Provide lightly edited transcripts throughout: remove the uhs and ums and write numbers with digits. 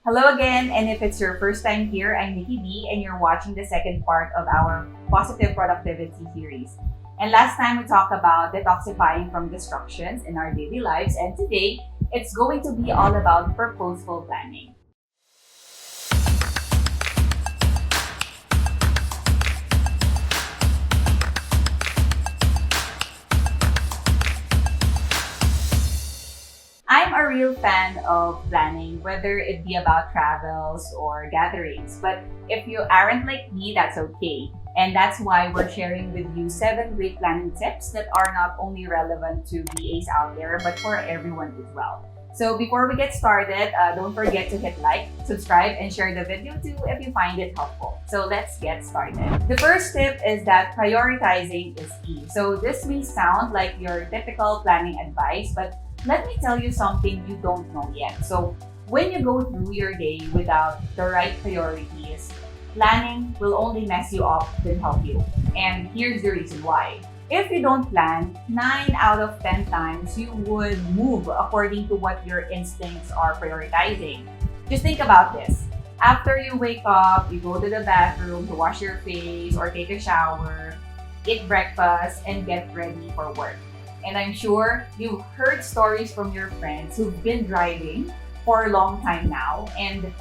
Hello again, and if it's your first time here, I'm Nikki B, and you're watching the second part of our positive productivity series. And last time we talked about detoxifying from distractions in our daily lives, and today it's going to be all about purposeful planning. I'm a real fan of planning, whether it be about travels or gatherings. But if you aren't like me, that's okay. And that's why we're sharing with you 7 great planning tips that are not only relevant to VAs out there, but for everyone as well. So before we get started, don't forget to hit like, subscribe, and share the video too if you find it helpful. So let's get started. The first tip is that prioritizing is key. So this may sound like your typical planning advice, but let me tell you something you don't know yet. So when you go through your day without the right priorities, planning will only mess you up than help you. And here's the reason why. If you don't plan, 9 out of 10 times you would move according to what your instincts are prioritizing. Just think about this. After you wake up, you go to the bathroom to wash your face or take a shower, eat breakfast, and get ready for work. And I'm sure you've heard stories from your friends who've been driving for a long time now, and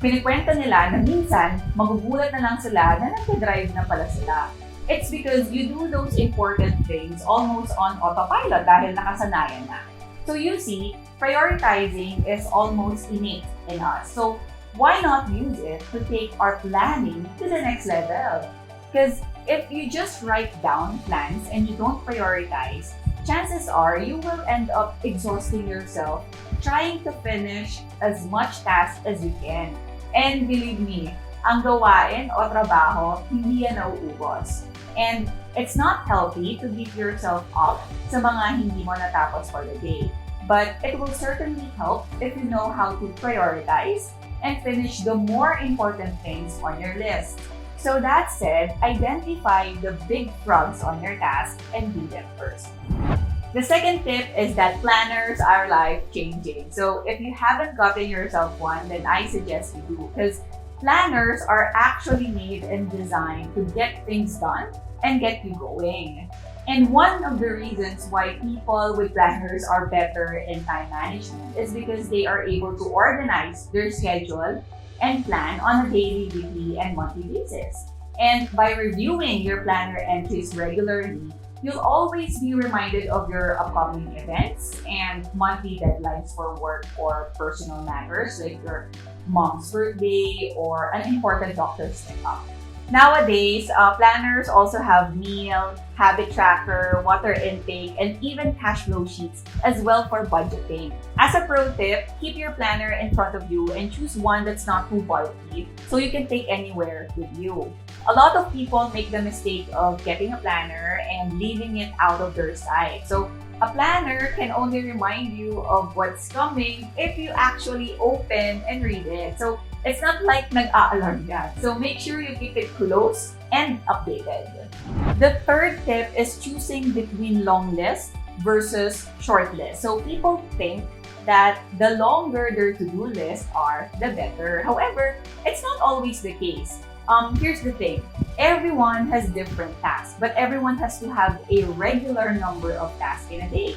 pinikwento nila na minsan magugulat na lang sila na nagka-drive na pala sila. It's because you do those important things almost on autopilot dahil nakasanayan na. So you see, prioritizing is almost innate in us. So why not use it to take our planning to the next level? Because if you just write down plans and you don't prioritize, chances are you will end up exhausting yourself trying to finish as much tasks as you can. And believe me, ang gawain o trabaho, hindi yan nauubos. And it's not healthy to beat yourself up sa mga hindi mo natapos for the day. But it will certainly help if you know how to prioritize and finish the more important things on your list. So that said, identify the big frogs on your task and do them first. The second tip is that planners are life-changing. So if you haven't gotten yourself one, then I suggest you do, because planners are actually made and designed to get things done and get you going. And one of the reasons why people with planners are better in time management is because they are able to organize their schedule and plan on a daily, weekly, and monthly basis. And by reviewing your planner entries regularly, you'll always be reminded of your upcoming events and monthly deadlines for work or personal matters like your mom's birthday or an important doctor's checkup. Nowadays, planners also have meal, habit tracker, water intake, and even cash flow sheets as well for budgeting. As a pro tip, keep your planner in front of you and choose one that's not too bulky so you can take anywhere with you. A lot of people make the mistake of getting a planner and leaving it out of their sight. So a planner can only remind you of what's coming if you actually open and read it. So it's not like nag-a-alarm yan. So make sure you keep it close and updated. The third tip is choosing between long list versus short list. So people think that the longer their to-do lists are, the better. However, it's not always the case. Here's the thing. Everyone has different tasks, but everyone has to have a regular number of tasks in a day.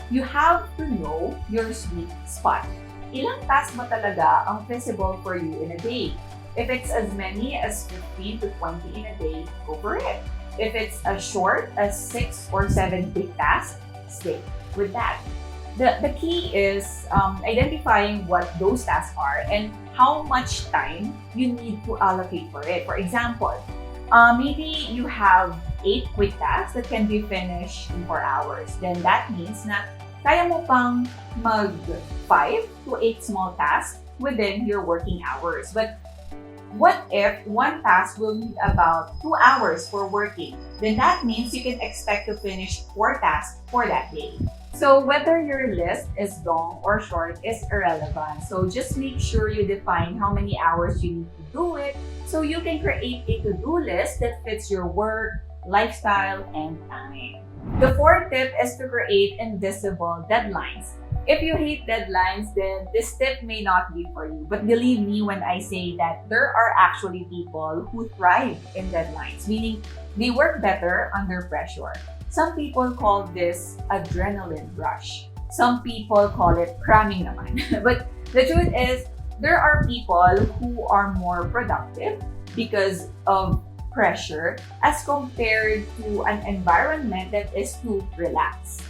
You have to know your sweet spot. Ilang tasks ba talaga ang feasible for you in a day? If it's as many as 15 to 20 in a day, go for it. If it's as short as 6 or 7 big tasks, stick with that. The key is identifying what those tasks are and how much time you need to allocate for it. For example, maybe you have 8 quick tasks that can be finished in 4 hours. Then that means na kaya mo pang mag 5 to 8 small tasks within your working hours. But what if one task will need about 2 hours for working? Then that means you can expect to finish 4 tasks for that day. So whether your list is long or short is irrelevant. So just make sure you define how many hours you need to do it so you can create a to-do list that fits your work, lifestyle, and time. The fourth tip is to create invisible deadlines. If you hate deadlines, then this tip may not be for you. But believe me when I say that there are actually people who thrive in deadlines, meaning they work better under pressure. Some people call this adrenaline rush. Some people call it cramming naman. But the truth is, there are people who are more productive because of pressure as compared to an environment that is too relaxed.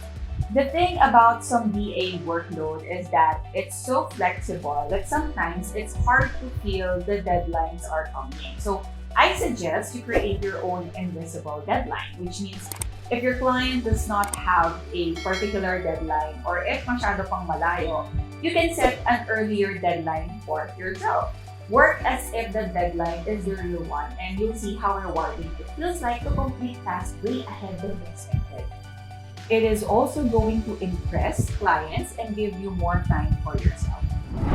The thing about some BA workload is that it's so flexible that sometimes it's hard to feel the deadlines are coming. So I suggest you create your own invisible deadline, which means if your client does not have a particular deadline or if masyado pang malayo, you can set an earlier deadline for yourself. Work as if the deadline is the real one and you'll see how rewarding it feels like to complete tasks way ahead than expected. It is also going to impress clients and give you more time for yourself.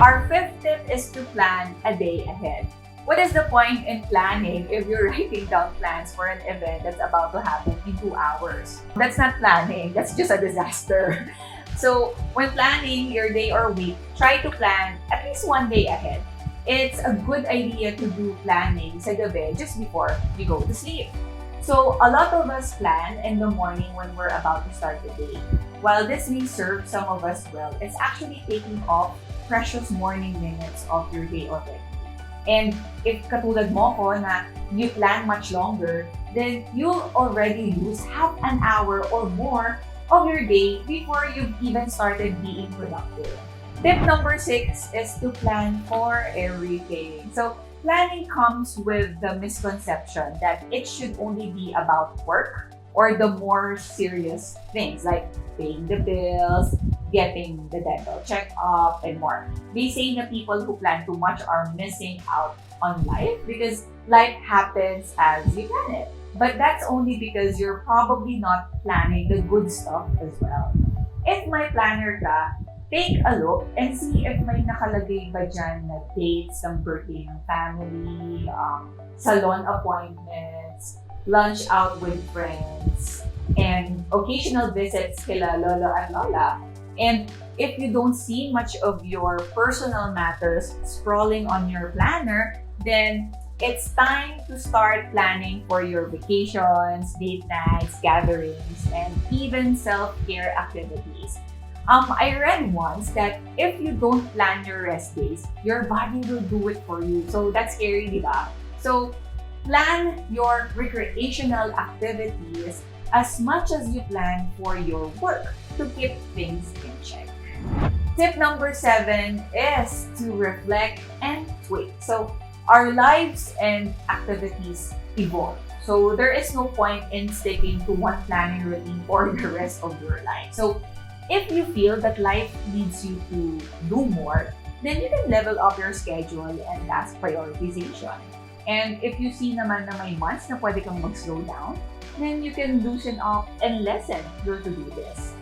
Our fifth tip is to plan a day ahead. What is the point in planning if you're writing down plans for an event that's about to happen in 2 hours? That's not planning, that's just a disaster. So when planning your day or week, try to plan at least 1 day ahead. It's a good idea to do planning sa gabi just before you go to sleep. So a lot of us plan in the morning when we're about to start the day. While this may serve some of us well, it's actually taking off precious morning minutes of your day already. And if katulad mo ko na you plan much longer, then you'll already lose half an hour or more of your day before you've even started being productive. Tip number 6 is to plan for everything. So planning comes with the misconception that it should only be about work or the more serious things like paying the bills, getting the dental check-up, and more. They say that people who plan too much are missing out on life because life happens as you plan it. But that's only because you're probably not planning the good stuff as well. If may planner ka, take a look and see if may nakalagay ba dyan na dates ng birthday ng family, salon appointments, lunch out with friends, and occasional visits kila lolo and lola. And if you don't see much of your personal matters sprawling on your planner, then it's time to start planning for your vacations, date nights, gatherings, and even self-care activities. I read once that if you don't plan your rest days, your body will do it for you. So that's scary, di ba? So plan your recreational activities as much as you plan for your work to keep things in check. Tip number 7 is to reflect and tweak. So our lives and activities evolve. So there is no point in sticking to one planning routine for the rest of your life. So if you feel that life needs you to do more, then you can level up your schedule and task prioritization. And if you see naman na may months na pwede kang mag-slow down, then you can loosen up and lessen your to-do list.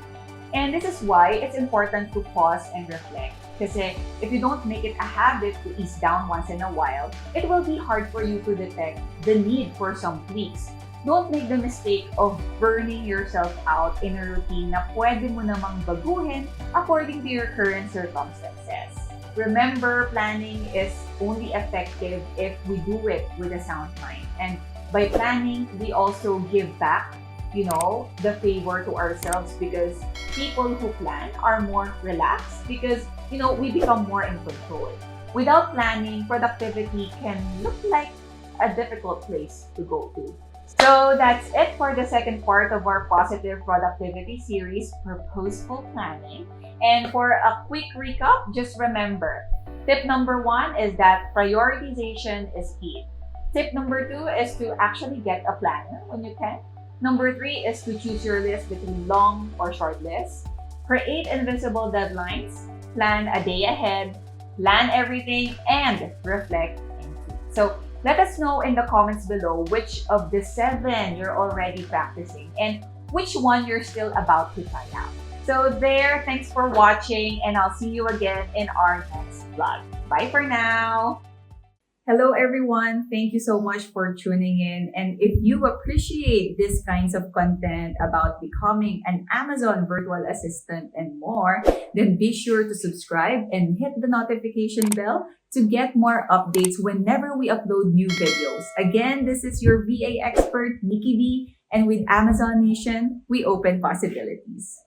And this is why it's important to pause and reflect. Kasi if you don't make it a habit to ease down once in a while, it will be hard for you to detect the need for some tweaks. Don't make the mistake of burning yourself out in a routine na pwede mo namang baguhin according to your current circumstances. Remember, planning is only effective if we do it with a sound mind. And by planning, we also give back, the favor to ourselves because people who plan are more relaxed because, we become more in control. Without planning, productivity can look like a difficult place to go to. So that's it for the second part of our positive productivity series, Purposeful Planning. And for a quick recap, just remember, tip number 1 is that prioritization is key. Tip number 2 is to actually get a planner when you can. Number 3 is to choose your list between long or short lists. Create invisible deadlines, plan a day ahead, plan everything, and reflect and tweak. So let us know in the comments below which of the 7 you're already practicing and which one you're still about to try out. So thanks for watching and I'll see you again in our next vlog. Bye for now! Hello, everyone. Thank you so much for tuning in. And if you appreciate this kinds of content about becoming an Amazon virtual assistant and more, then be sure to subscribe and hit the notification bell to get more updates whenever we upload new videos. Again, this is your VA expert, Nikki B. And with Amazon Nation, we open possibilities.